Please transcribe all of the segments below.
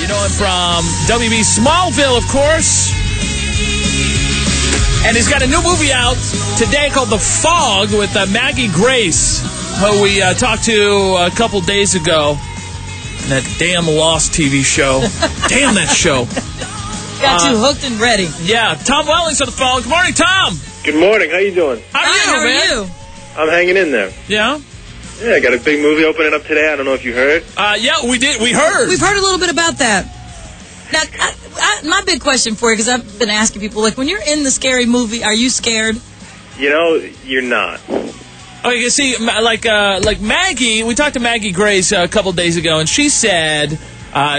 You know him from WB Smallville, of course. And he's got a new movie out today called The Fog with Maggie Grace, who we talked to a couple days ago. And that damn Lost TV show. Damn that show. Got you hooked and ready. Yeah, Tom Welling's on the phone. Good morning, Tom. Good morning. How you doing? How are you? I'm hanging in there. Yeah? Yeah, I got a big movie opening up today. I don't know if you heard. Yeah, we did. We heard. We've heard a little bit about that. Now, my big question for you, because I've been asking people, like, when you're in the scary movie, are you scared? You know, you're not. Oh, you can see, like Maggie, we talked to Maggie Grace a couple days ago, and she said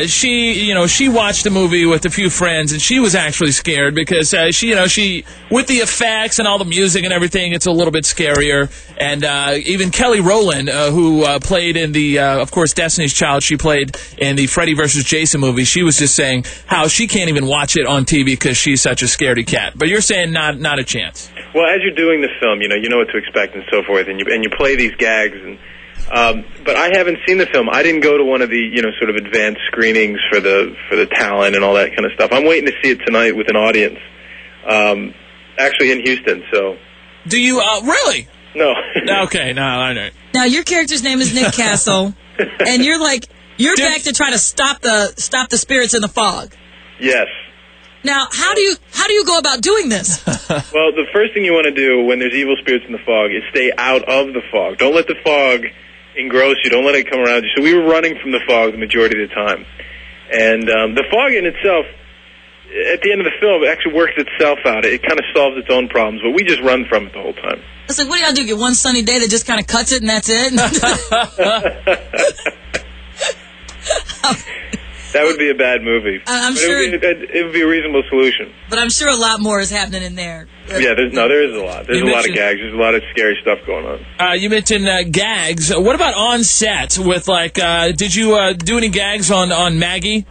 she watched the movie with a few friends, and she was actually scared because she with the effects and all the music and everything, it's a little bit scarier. And even Kelly Rowland, who played in the, of course, Destiny's Child, she played in the Freddy vs. Jason movie. She was just saying how she can't even watch it on TV because she's such a scaredy cat. But you're saying not a chance. Well, as you're doing the film, you know what to expect and so forth, and you play these gags and. But I haven't seen the film. I didn't go to one of the, sort of advanced screenings for the talent and all that kind of stuff. I'm waiting to see it tonight with an audience, actually in Houston. So, do you really? No. Okay, no, I know. Now your character's name is Nick Castle, and you're back to try to stop the spirits in the fog. Yes. Now, how do you go about doing this? Well, the first thing you want to do when there's evil spirits in the fog is stay out of the fog. Don't let the fog engross you. Don't let it come around you. So we were running from the fog the majority of the time. And the fog in itself, at the end of the film, it actually works itself out. It kind of solves its own problems, but we just run from it the whole time. It's like, what do y'all do? Get one sunny day that just kind of cuts it and that's it? That would be a bad movie. I'm sure it would be a reasonable solution. But I'm sure a lot more is happening in there. Yeah, there is a lot. There's a lot of gags. There's a lot of scary stuff going on. You mentioned gags. What about on set with did you do any gags on Maggie?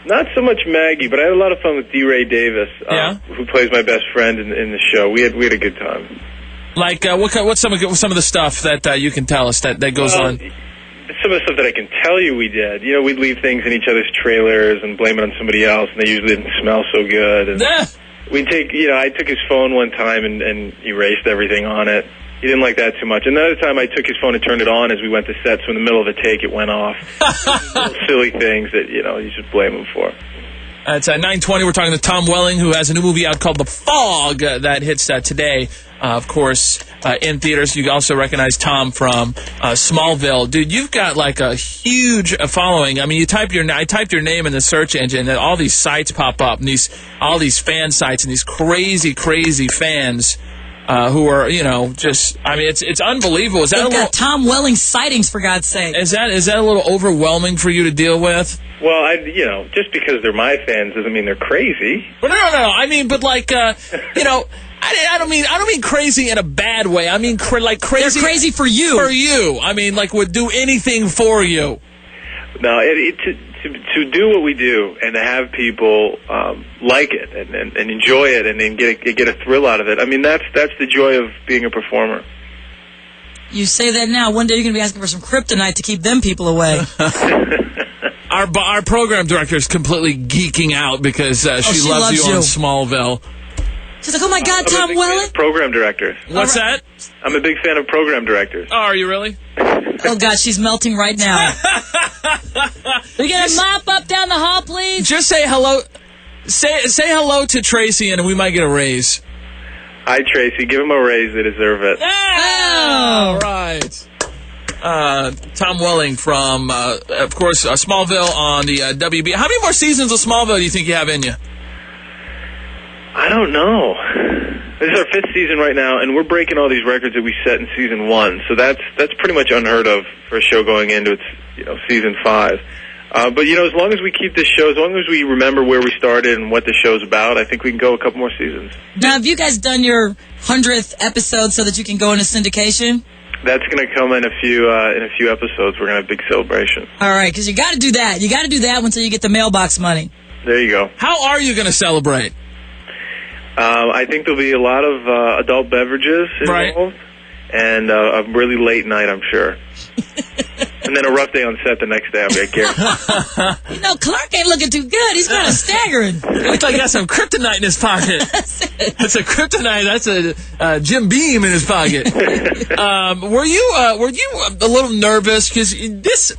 Not so much Maggie, but I had a lot of fun with D. Ray Davis, who plays my best friend in the show. We had a good time. Like what's some of the stuff that you can tell us that goes on? Some of the stuff that I can tell you we did. We'd leave things in each other's trailers and blame it on somebody else, and they usually didn't smell so good. And we'd take, I took his phone one time and erased everything on it. He didn't like that too much. Another time I took his phone and turned it on as we went to set, so in the middle of a take it went off. Silly things that, you should blame him for. It's at 9:20. We're talking to Tom Welling, who has a new movie out called The Fog that hits today. Of course, in theaters. You also recognize Tom from Smallville. Dude, you've got like a huge following. I mean, I typed your name in the search engine, and all these sites pop up, and all these fan sites, and these crazy fans who are, just. I mean, it's unbelievable. Is that You've got Tom Welling sightings, for God's sake? Is that a little overwhelming for you to deal with? Well, just because they're my fans doesn't mean they're crazy. Well, no. I mean, but like, I don't mean crazy in a bad way. I mean, like crazy. They're crazy for you. For you. I mean, like, would do anything for you. No, to do what we do and to have people like it and enjoy it and then get a thrill out of it. I mean, that's the joy of being a performer. You say that now. One day you're going to be asking for some kryptonite to keep them people away. Our program director is completely geeking out because she loves you on Smallville. She's like, oh, my God, Tom Welling? Program directors. What's that? I'm a big fan of program directors. Oh, are you really? Oh, God, she's melting right now. We get a mop up down the hall, please? Just say hello. Say hello to Tracy, and we might get a raise. Hi, Tracy. Give them a raise. They deserve it. Yeah! All right. Tom Welling from, of course, Smallville on the WB. How many more seasons of Smallville do you think you have in you? I don't know. This is our 5th season right now, and we're breaking all these records that we set in season 1. So that's pretty much unheard of for a show going into its season 5. But as long as we keep this show, as long as we remember where we started and what the show's about, I think we can go a couple more seasons. Now, have you guys done your 100th episode so that you can go into syndication? That's going to come in a few episodes. We're going to have a big celebration. All right, because you got to do that. You got to do that until you get the mailbox money. There you go. How are you going to celebrate? I think there'll be a lot of adult beverages involved, and a really late night, I'm sure. And and then a rough day on set the next day. I'll be like, Gary. You know, Clark ain't looking too good. He's kind of staggering. He looks like he got some kryptonite in his pocket. That's a kryptonite. That's a Jim Beam in his pocket. Were you a little nervous because this?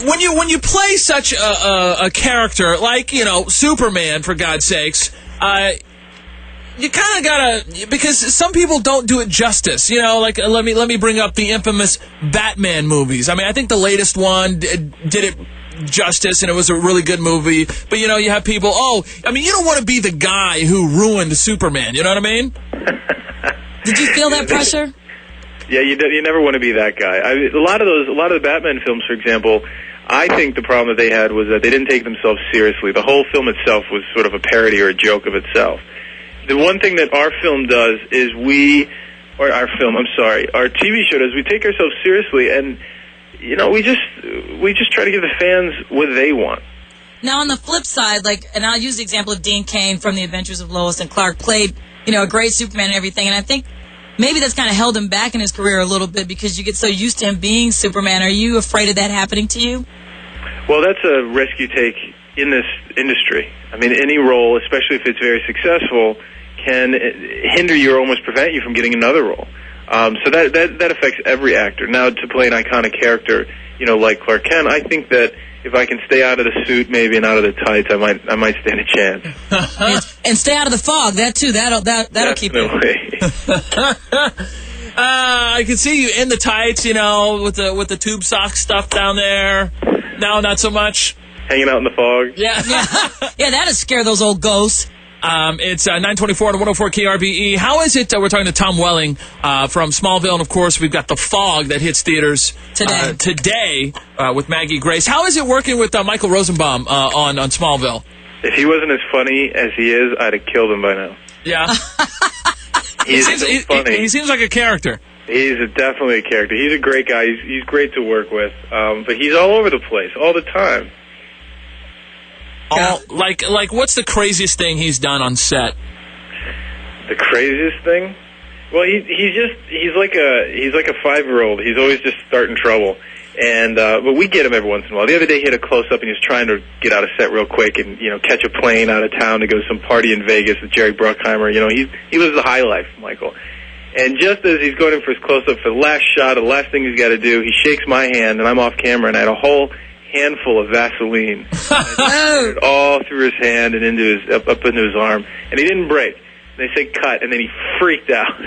When you play such a character like Superman, for God's sakes, you kind of gotta, because some people don't do it justice. Like let me bring up the infamous Batman movies. I mean, I think the latest one did it justice, and it was a really good movie. But you have people. I mean, you don't want to be the guy who ruined Superman. You know what I mean? Did you feel that pressure? Yeah, you never want to be that guy. A lot of the Batman films, for example, I think the problem that they had was that they didn't take themselves seriously. The whole film itself was sort of a parody or a joke of itself. The one thing that our film does is our TV show does, we take ourselves seriously, and we just try to give the fans what they want. Now, on the flip side, and I'll use the example of Dean Cain from The Adventures of Lois and Clark, played a great Superman and everything, and I think maybe that's kind of held him back in his career a little bit because you get so used to him being Superman. Are you afraid of that happening to you? Well, that's a risk you take in this industry. I mean, any role, especially if it's very successful, can hinder you or almost prevent you from getting another role. So that affects every actor. Now, to play an iconic character, like Clark Kent, I think that if I can stay out of the suit, maybe, and out of the tights, I might stand a chance. And stay out of the fog. That too. That'll keep you. I can see you in the tights, with the tube sock stuff down there. No, not so much. Hanging out in the fog. Yeah. Yeah, that'll scare those old ghosts. It's 924 to 104 KRBE. How is it? We're talking to Tom Welling from Smallville, and of course we've got The Fog that hits theaters today with Maggie Grace. How is it working with Michael Rosenbaum on Smallville? If he wasn't as funny as he is, I'd have killed him by now. Yeah. He's funny. He seems like a character. He's definitely a character. He's a great guy. He's great to work with. But he's all over the place all the time. Like what's the craziest thing he's done on set? The craziest thing? Well, he's like a 5-year-old. He's always just starting trouble. And but we get him every once in a while. The other day he had a close up and he was trying to get out of set real quick and catch a plane out of town to go to some party in Vegas with Jerry Bruckheimer. He lives the high life, Michael. And just as he's going in for his close up for the last shot, the last thing he's got to do, he shakes my hand and I'm off camera and I had a whole handful of Vaseline all through his hand and up into his arm, and he didn't break. They say cut, and then he freaked out.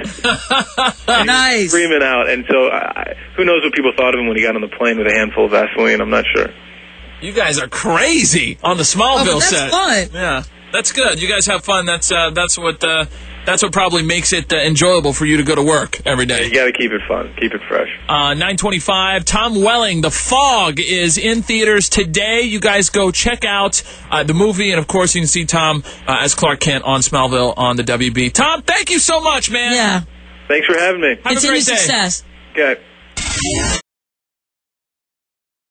Nice. Screaming out, and so who knows what people thought of him when he got on the plane with a handful of Vaseline. I'm not sure. You guys are crazy on the Smallville set. That's fun. Yeah, that's good. You guys have fun. That's what probably makes it enjoyable for you to go to work every day. Yeah, you got to keep it fun, keep it fresh. 925. Tom Welling, The Fog is in theaters today. You guys go check out the movie, and of course you can see Tom as Clark Kent on Smallville on the WB. Tom, thank you so much, man. Yeah. Thanks for having me. Have a great day. Success. Okay.